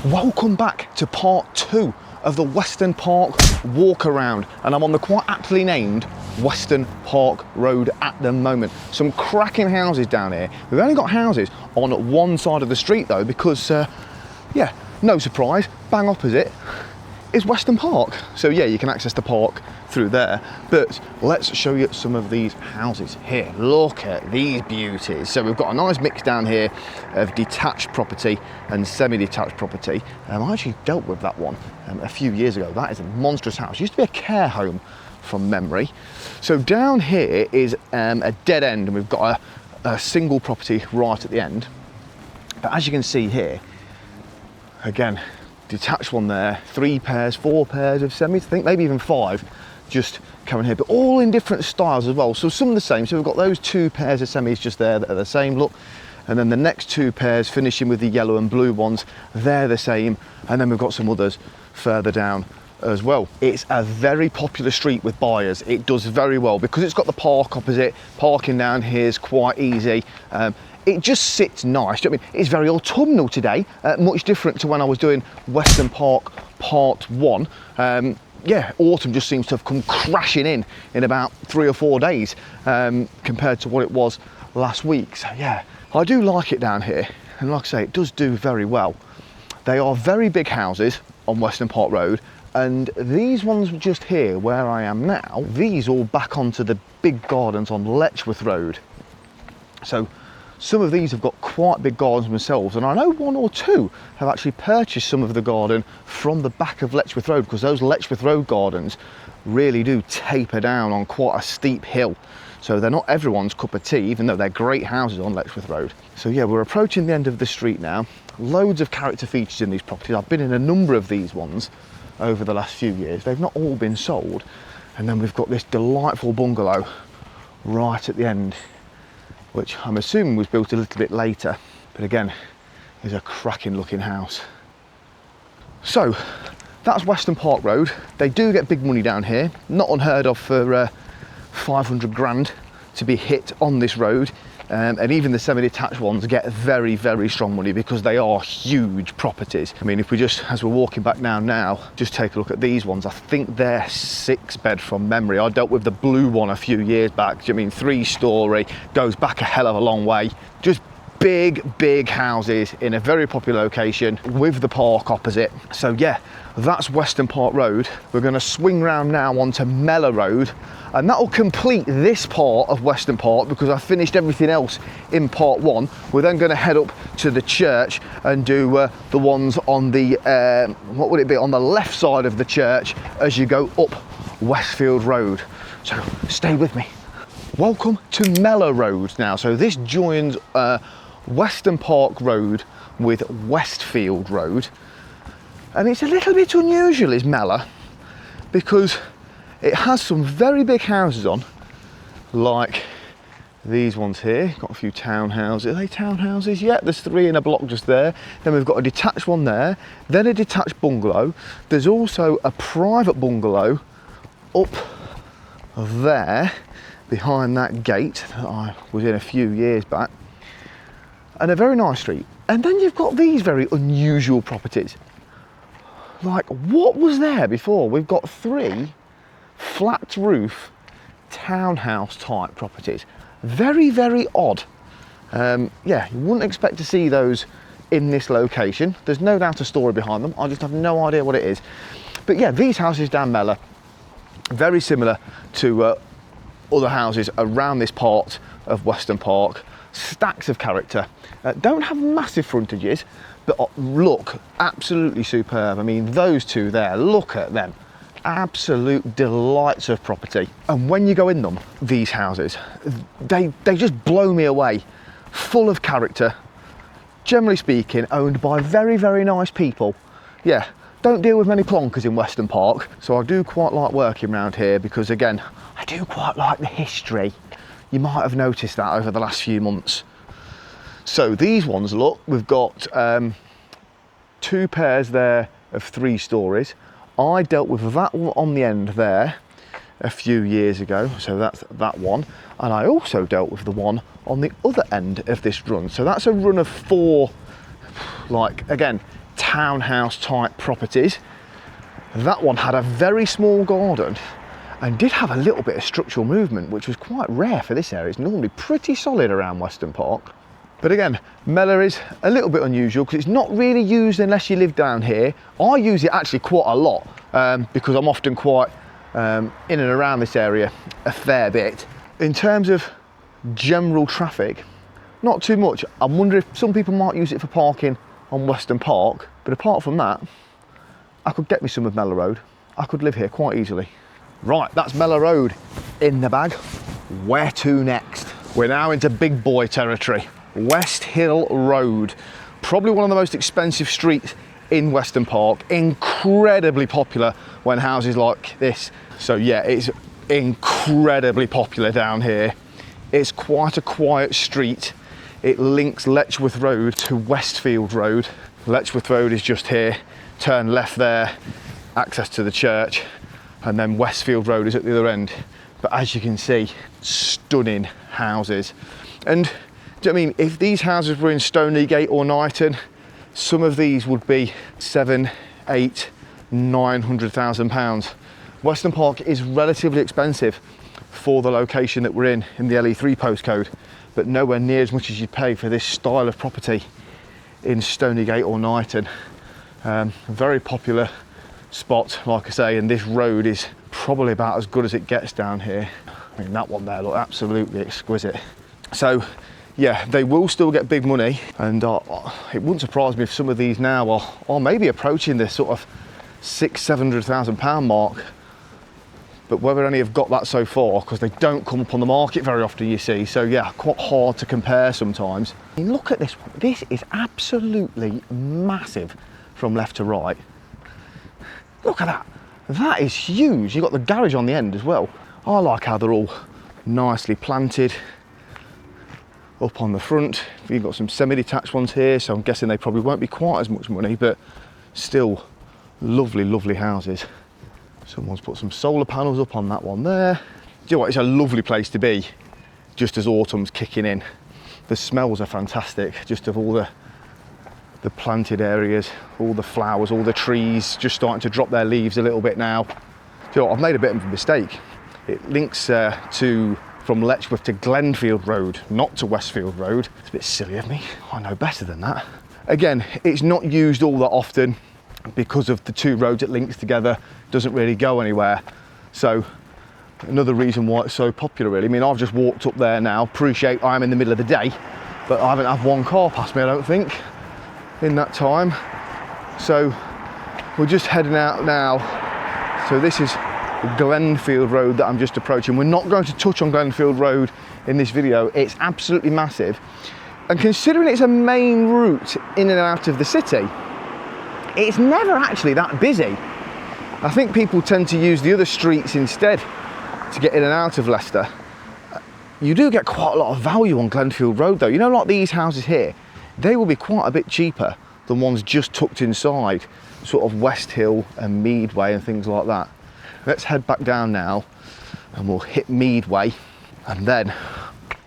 Welcome back to part 2 of the Western Park walk around, and I'm on the quite aptly named Western Park Road at the moment. Some cracking houses down here. We've only got houses on one side of the street though, because yeah, no surprise, bang opposite is Western Park. So yeah, you can access the park through there, but let's show you some of these houses here. Look at these beauties. So we've got a nice mix down here of detached property and semi-detached property. I actually dealt with that one a few years ago. That is a monstrous house. It used to be a care home from memory. So down here is a dead end, and we've got a single property right at the end. But as you can see here, again, detached one there, 3 pairs, 4 pairs of semis, I think maybe even 5 just coming here, but all in different styles as well. So some of the same. So we've got those 2 pairs of semis just there that are the same look, and then the next 2 pairs finishing with the yellow and blue ones, they're the same, and then we've got some others further down as well. It's a very popular street with buyers. It does very well because it's got the park opposite. Parking down here is quite easy. It just sits nice. Do you know what I mean? It's very autumnal today, much different to when I was doing Western Park Part 1. Yeah, autumn just seems to have come crashing in about 3 or 4 days compared to what it was last week. So yeah, I do like it down here, and like I say, it does do very well. They are very big houses on Western Park Road, and these ones just here where I am now, these all back onto the big gardens on Letchworth Road. So some of these have got quite big gardens themselves, and I know 1 or 2 have actually purchased some of the garden from the back of Letchworth Road, because those Letchworth Road gardens really do taper down on quite a steep hill. So they're not everyone's cup of tea, even though they're great houses on Letchworth Road. So yeah, we're approaching the end of the street now. Loads of character features in these properties. I've been in a number of these ones over the last few years. They've not all been sold. And then we've got this delightful bungalow right at the end, which I'm assuming was built a little bit later, but again, is a cracking looking house. So that's Western Park Road. They do get big money down here, not unheard of for 500 grand to be hit on this road. And even the semi-detached ones get very, very strong money because they are huge properties. I mean, if we just, as we're walking back down now, just take a look at these ones. I think they're 6-bed from memory. I dealt with the blue one a few years back. I mean, 3-storey, goes back a hell of a long way. Just big houses in a very popular location with the park opposite. So yeah, that's Western Park Road. We're going to swing round now onto Mellor Road, and that will complete this part of Western Park because I finished everything else in part 1. We're then going to head up to the church and do the ones on the what would it be, on the left side of the church as you go up Westfield Road. So stay with me. Welcome to Mellor Road now. So this joins Western Park Road with Westfield Road, and it's a little bit unusual, is Mellor, because it has some very big houses on, like these ones here. Got a few townhouses. Are they townhouses? Yeah, there's 3 in a block just there. Then we've got a detached one there, then a detached bungalow. There's also a private bungalow up there behind that gate that I was in a few years back, and a very nice street. And then you've got these very unusual properties. Like, what was there before? We've got 3 flat roof townhouse type properties. Very, very odd. Yeah, you wouldn't expect to see those in this location. There's no doubt a story behind them. I just have no idea what it is. But yeah, these houses down Mellor, very similar to other houses around this part of Western Park. Stacks of character. Don't have massive frontages, but look absolutely superb. I mean, those 2 there, look at them. Absolute delights of property. And when you go in them, these houses, they just blow me away. Full of character, generally speaking, owned by very, very nice people. Yeah, don't deal with many plonkers in Western Park, so I do quite like working around here because, again, I do quite like the history. You might have noticed that over the last few months. So these ones, look, we've got 2 pairs there of 3 stories. I dealt with that one on the end there a few years ago, so that's that one. And I also dealt with the one on the other end of this run. So that's a run of 4, like, again, townhouse type properties. That one had a very small garden and did have a little bit of structural movement, which was quite rare for this area. It's normally pretty solid around Western Park. But again, Mellor is a little bit unusual because it's not really used unless you live down here. I use it actually quite a lot because I'm often quite in and around this area a fair bit. In terms of general traffic, not too much. I wonder if some people might use it for parking on Western Park, but apart from that, I could get me some of Mellor Road. I could live here quite easily. Right, that's Mellor Road in the bag. Where to next? We're now into big boy territory. West Hill Road, probably one of the most expensive streets in Western Park, incredibly popular when houses like this. So yeah, it's incredibly popular down here. It's quite a quiet street. It links Letchworth Road to Westfield Road. Letchworth Road is just here, turn left there, access to the church, and then Westfield Road is at the other end. But as you can see, stunning houses. And do you know what I mean, if these houses were in Stonegate or Knighton, some of these would be £700,000, £800,000, £900,000. Western Park is relatively expensive for the location that we're in the LE3 postcode, but nowhere near as much as you'd pay for this style of property in Stonegate or Knighton. A very popular spot, like I say, and this road is probably about as good as it gets down here. I mean, that one there looked absolutely exquisite. So yeah, they will still get big money, and it wouldn't surprise me if some of these now are maybe approaching this sort of £600,000–700,000 mark. But whether any have got that so far, because they don't come up on the market very often, you see. So yeah, quite hard to compare sometimes. I mean, look at this one. This is absolutely massive from left to right. Look at that. That is huge. You've got the garage on the end as well. I like how they're all nicely planted up on the front. You've got some semi-detached ones here, so I'm guessing they probably won't be quite as much money, but still lovely, lovely houses. Someone's put some solar panels up on that one there. Do you know what, it's a lovely place to be just as autumn's kicking in. The smells are fantastic, just of all the planted areas, all the flowers, all the trees just starting to drop their leaves a little bit now. Do you know what, I've made a bit of a mistake. It links from Letchworth to Glenfield Road, not to Westfield Road. It's a bit silly of me. I know better than that. Again, it's not used all that often because of the two roads it links together. Doesn't really go anywhere. So another reason why it's so popular, really. I mean, I've just walked up there now. Appreciate I'm in the middle of the day, but I haven't had one car pass me, I don't think, in that time. So we're just heading out now. So this is Glenfield Road that I'm just approaching. We're not going to touch on Glenfield Road in this video. It's absolutely massive, and considering it's a main route in and out of the city, it's never actually that busy. I think people tend to use the other streets instead to get in and out of Leicester. You do get quite a lot of value on Glenfield Road though. You know, like these houses here, they will be quite a bit cheaper than ones just tucked inside sort of West Hill and Meadway and things like that. Let's head back down now and we'll hit Meadway, and then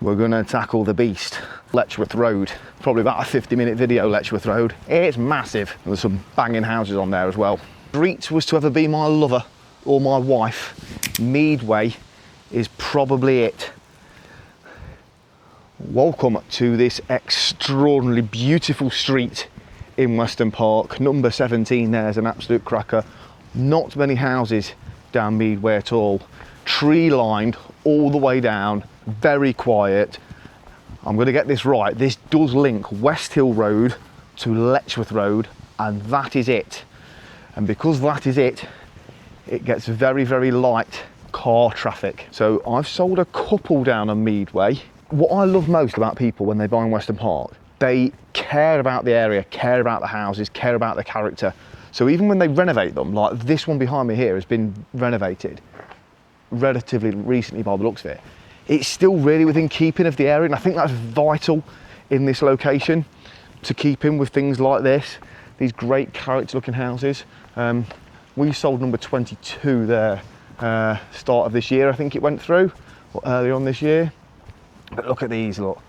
we're going to tackle the beast, Letchworth Road. Probably about a 50-minute video, Letchworth Road. It's massive. And there's some banging houses on there as well. Street was to ever be my lover or my wife, Meadway is probably it. Welcome to this extraordinarily beautiful street in Western Park. Number 17 there's an absolute cracker. Not many houses down Meadway at all. Tree lined all the way down, very quiet. I'm going to get this right. This does link West Hill Road to Letchworth Road, and that is it. And because that is it, it gets very, very light car traffic. So I've sold a couple down on Meadway. What I love most about people when they buy in Western Park, they care about the area, care about the houses, care about the character. So even when they renovate them, like this one behind me here has been renovated relatively recently by the looks of it, it's still really within keeping of the area, and I think that's vital in this location, to keep in with things like this, these great character looking houses. We sold number 22 there, start of this year I think it went through, or early on this year. But look at these, look.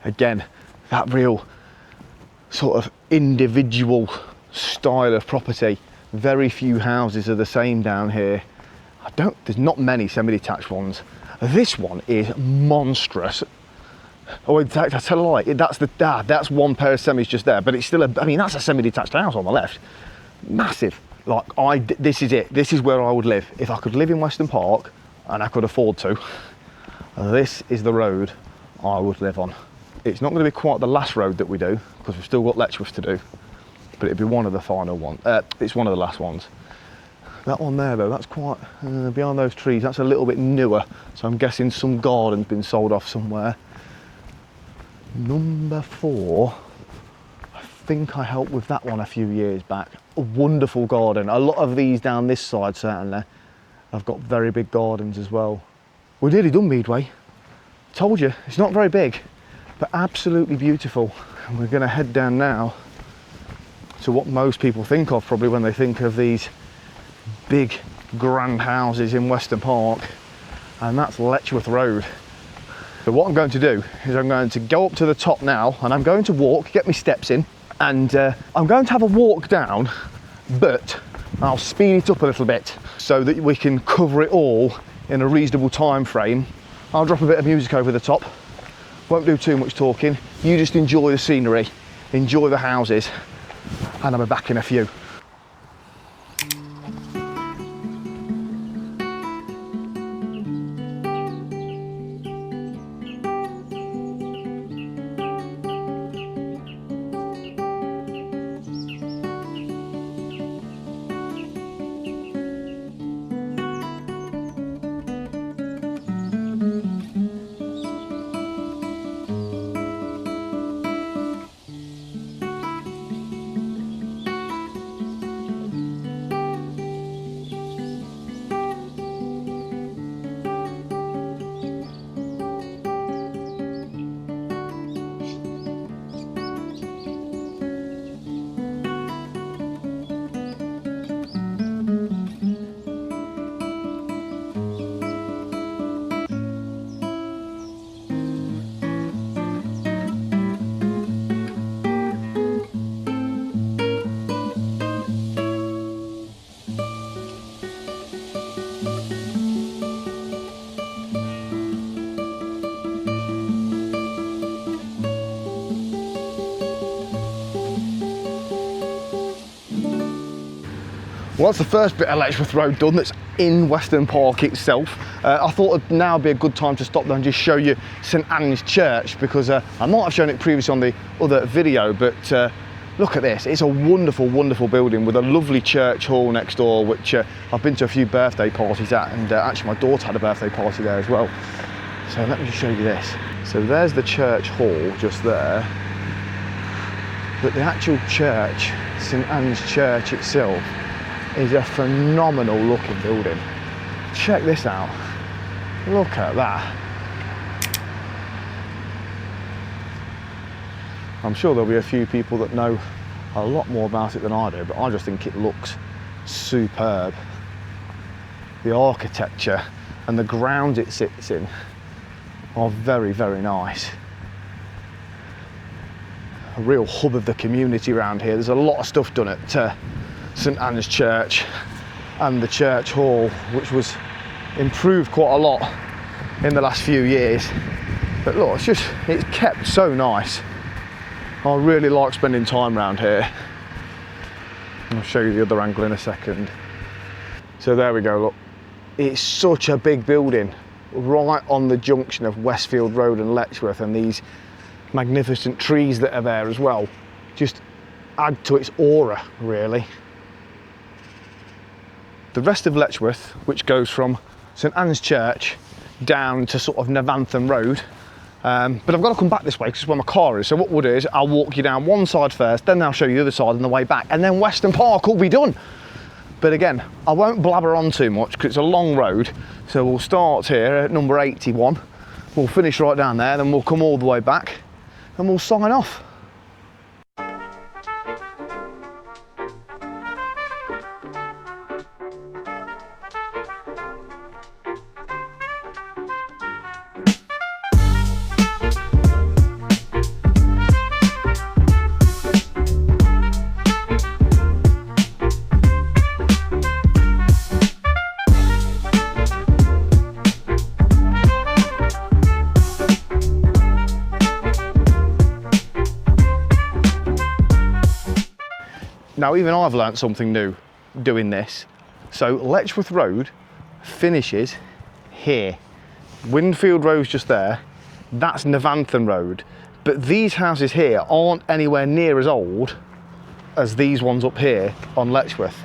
Again, that real sort of individual style of property. Very few houses are the same down here. There's not many semi-detached ones. This one is monstrous. Oh, in fact, I tell a lie. That's one pair of semis just there, but it's still I mean, that's a semi-detached house on the left. Massive. Like, this is it. This is where I would live. If I could live in Western Park, and I could afford to, this is the road I would live on. It's not going to be quite the last road that we do, because we've still got Letchworth to do, but it'd be one of the final ones. It's one of the last ones. That one there though, that's quite, behind those trees, that's a little bit newer, so I'm guessing some garden's been sold off somewhere. Number 4, I think I helped with that one a few years back. A wonderful garden. A lot of these down this side certainly have got very big gardens as well. We're nearly done Meadway. Told you, it's not very big, but absolutely beautiful. And we're gonna head down now to what most people think of probably when they think of these big grand houses in Western Park, and that's Letchworth Road. So what I'm going to do is I'm going to go up to the top now, and I'm going to walk, get my steps in, and I'm going to have a walk down, but I'll speed it up a little bit so that we can cover it all in a reasonable time frame. I'll drop a bit of music over the top, won't do too much talking. You just enjoy the scenery, enjoy the houses, and I'll be back in a few. Well, that's the first bit of Letchworth Road done that's in Western Park itself. I thought it'd now be a good time to stop there and just show you St Anne's Church, because I might have shown it previously on the other video, but look at this. It's a wonderful, wonderful building with a lovely church hall next door, which I've been to a few birthday parties at, and actually my daughter had a birthday party there as well. So let me just show you this. So there's the church hall just there, but the actual church, St Anne's Church itself, is a phenomenal looking building. Check this out. Look at that. I'm sure there'll be a few people that know a lot more about it than I do, but I just think it looks superb. The architecture and the ground it sits in are very, very nice. A real hub of the community around here. There's a lot of stuff done at St Anne's Church and the church hall, which was improved quite a lot in the last few years. But look, it's kept so nice. I really like spending time around here. I'll show you the other angle in a second. So there we go, look. It's such a big building, right on the junction of Westfield Road and Letchworth, and these magnificent trees that are there as well just add to its aura, really. The rest of Letchworth, which goes from St Anne's Church down to sort of Nevantham Road, but I've got to come back this way because it's where my car is. So what we'll do is I'll walk you down one side first, then I'll show you the other side on the way back, and then Western Park will be done. But again, I won't blabber on too much because it's a long road. So we'll start here at number 81, we'll finish right down there, then we'll come all the way back and we'll sign off. Now, even I've learnt something new doing this. So Letchworth Road finishes here. Winfield Road's just there. That's Navanthan Road. But these houses here aren't anywhere near as old as these ones up here on Letchworth.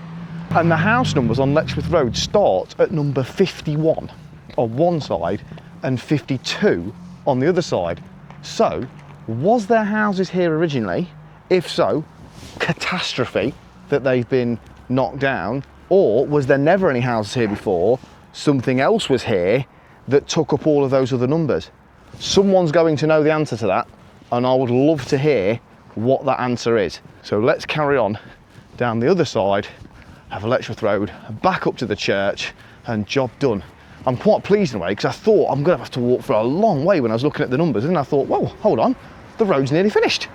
And the house numbers on Letchworth Road start at number 51 on one side and 52 on the other side. So, was there houses here originally? If so, catastrophe that they've been knocked down. Or was there never any houses here before? Something else was here that took up all of those other numbers. Someone's going to know the answer to that, and I would love to hear what that answer is. So let's carry on down the other side of Letchworth Road, back up to the church, and job done. I'm quite pleased in a way, because I thought I'm going to have to walk for a long way when I was looking at the numbers, and I thought, well, hold on, the road's nearly finished.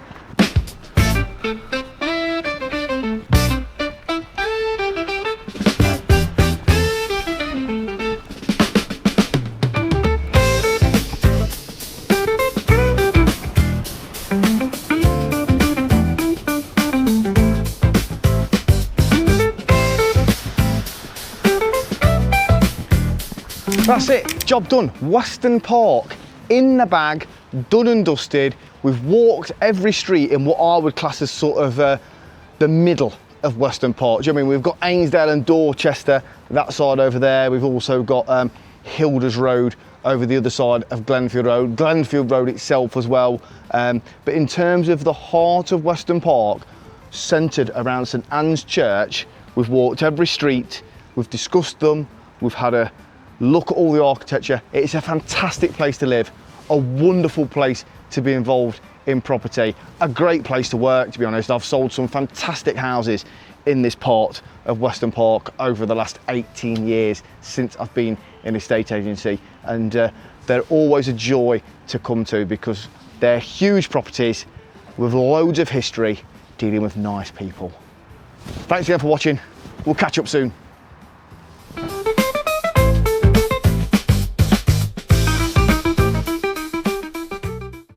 That's it, job done. Western Park in the bag, done and dusted. We've walked every street in what I would class as sort of the middle of Western Park. Do you know what I mean? We've got Ainsdale and Dorchester, that side over there. We've also got Hilders Road over the other side of Glenfield Road, Glenfield Road itself as well. But in terms of the heart of Western Park, centred around St Anne's Church, we've walked every street, we've discussed them, we've had a look at all the architecture. It's a fantastic place to live, a wonderful place to be involved in property, a great place to work, to be honest. I've sold some fantastic houses in this part of Western Park over the last 18 years since I've been in estate agency, and they're always a joy to come to because they're huge properties with loads of history, dealing with nice people. Thanks again for watching. We'll catch up soon.